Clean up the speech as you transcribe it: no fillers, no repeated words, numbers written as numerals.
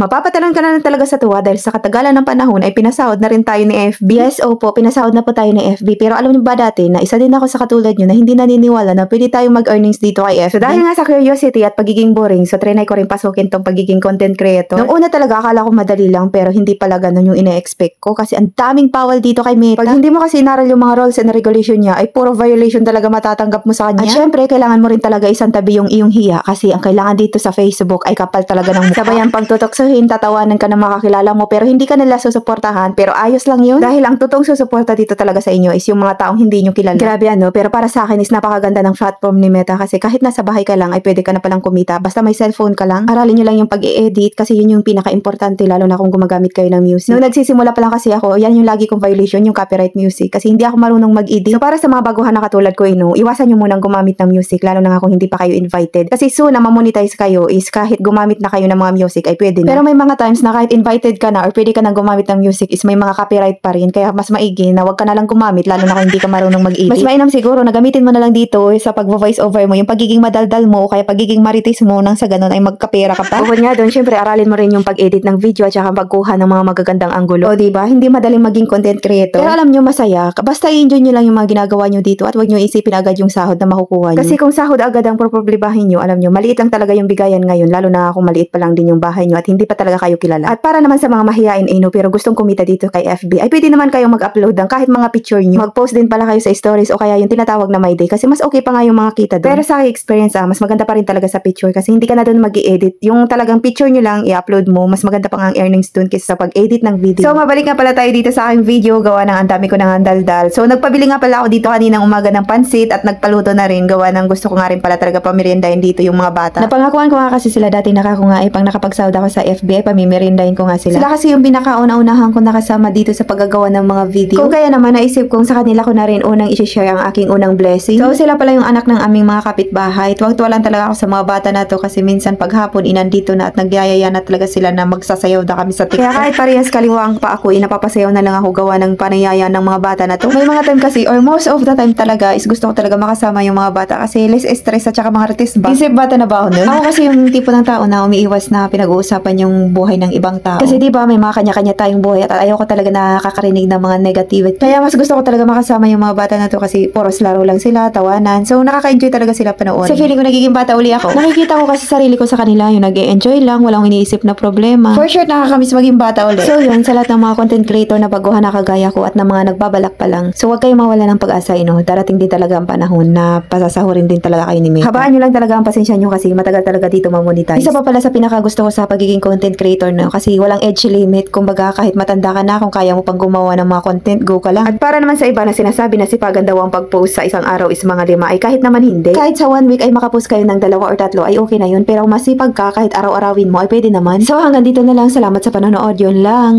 Mapapatalan ka na lang talaga sa tuwa dahil sa katagalan ng panahon ay pinasahod na rin tayo ni FB. Yes, opo, pinasahod na po tayo ni FB. Pero alam niyo ba dati na isa din ako sa katulad niyo na hindi naniniwala na pwede tayong mag-earnings dito kay FB. So dahil nga sa curiosity at pagiging boring, so trinay ko rin pasukin tong pagiging content creator. Nung una talaga akala ko madali lang pero hindi pala ganun yung ine-expect ko kasi ang daming bawal dito kay Meta. Pag hindi mo kasi inaral yung mga rules and regulation niya ay puro violation talaga matatanggap mo sa kanya. At syempre, kailangan mo rin talaga isang tabi yung iyong hiya kasi ang kailangan dito sa Facebook ay kapal talaga ng mukha. Sabayan pang tutoksohin, tatawanan ka ng makakilala mo pero hindi ka nila susuportahan pero ayos lang yun. Dahil ang totoong susuporta dito talaga sa inyo is yung mga taong hindi nyo kilala. Grabe ano, pero para sa akin is napakaganda ng platform ni Meta kasi kahit nasa bahay ka lang ay pwede ka na palang kumita basta may cellphone ka lang. Aralin nyo lang yung pag-i-edit kasi yun yung pinaka-importante lalo na kung gumagamit kayo ng music. Nung nagsisimula pa lang kasi ako, yan yung lagi kong violation, yung copyright music kasi hindi ako marunong mag-edit. So para sa mga baguhan na katulad ko iwasan nyo munang gumamit ng music lalo na nga kung hindi pa kayo invited. Kasi soon na mamonetize kayo is kahit gumamit na kayo ng mga music ay pwede na. Pero may mga times na kahit invited ka na or pwede ka nang gumamit ng music is may mga copyright pa rin kaya mas maigi na wag ka na lang gumamit lalo na kung hindi ka marunong mag-edit. Mas mainam siguro na gamitin mo na lang dito sa pag-voice over mo yung pagiging madaldal mo o kaya pagiging marites mo nang sa ganun ay magkapera ka pa. Bukod nga doon, syempre aralin mo rin yung pag-edit ng video at saka pagkuha ng mga magagandang anggulo. O diba, hindi madaling maging content creator. Pero alam nyo masaya, basta i-enjoy nyo lang yung mga ginagawa nyo dito at wag nyo isipin agad yung sahod na makukuha nyo. Kasi kung sahod agad ang problemahin nyo, alam nyo, maliit lang talaga yung bigayan ngayon lalo na kung maliit pa lang din yung bahay nyo at hindi pa talaga kayo kilala. At para naman sa mga mahiyain pero gustong kumita dito kay FB, ay pwede naman kayong mag-upload ng kahit mga picture nyo. Mag-post din pala kayo sa stories o kaya yung tinatawag na my day kasi mas okay pa nga yung mga kita doon. Pero sa aking experience mas maganda pa rin talaga sa picture kasi hindi ka na doon mag-i-edit. Yung talagang picture nyo lang i-upload mo, mas maganda pa nga ang earnings doon kaysa sa pag-edit ng video. So mabalik nga pala tayo dito sa aking video, gawa ng ang dami ko ng daldal. So nagpabili nga pala ako dito kaninang umaga ng pansit at nagpaluto na rin, gawa ng gusto ko nga rin pala talaga pameriendahin dito yung mga bata. Napangakuan ko nga kasi sila dati nakako nga pang nakapagsahod ako sa FB pamimeriendahin ko nga sila. Sila kasi yung pinakauna-unahan ko nakasama dito sa paggagawa ng mga video. Kung kaya naman naisip kong sa kanila ko na rin unang i-share ang aking unang blessing. So sila pala yung anak ng aming mga kapitbahay. Tuwang-tuwa lang talaga ako sa mga bata na to kasi minsan paghapon inandito na at nagyayaya na talaga sila na magsasayaw na kami sa TikTok. Kaya kahit parehas kaliwang pa ako, napapasayaw na lang ako gawa ng panayaya ng mga bata na to. May mga time kasi or most of the time talaga is gusto ko talaga makasama yung mga bata kasi less stress at saka mga artist ba. Isip bata na ba ako nun? Ako kasi yung tipo ng tao na umiiwas na pinag-uusapan yung buhay ng ibang tao. Kasi diba may mga kanya-kanya tayong buhay at ayaw ko talaga nakakarinig ng mga negativity. Kaya mas gusto ko talaga makasama yung mga bata na to kasi puros laro lang sila, tawanan. So nakaka-enjoy talaga sila panoorin. So feeling ko nagiging bata uli ako. Nakikita ko kasi sarili ko sa kanila yung nag-e-enjoy lang, walang iniisip na problema. For sure nakakamiss maging bata uli. So yun, sa lahat ng mga content creator na baguhan na kagaya ko at ng mga nagbabalak pa lang. So wag kayong mawala ng pag-asa, darating din talaga ang panahon na pasasahurin din talaga kayo ni Meta. Habaan nyo lang talaga ang pasensya nyo kasi matagal talaga dito mamonetize. Isa pa pala sa pinaka gusto ko sa pagiging content creator kasi walang age limit. Kumbaga kahit matanda ka na, kung kaya mo pang gumawa ng mga content, go ka lang. At para naman sa iba na sinasabi na sipagan daw ang pag-post sa isang araw is mga 5 ay kahit naman hindi. Kahit sa 1 week ay makapost kayo ng 2 or 3 ay okay na yun. Pero kung masipag ka kahit araw-arawin mo ay pwede naman. So hanggang dito na lang. Salamat sa panonood. Yun lang.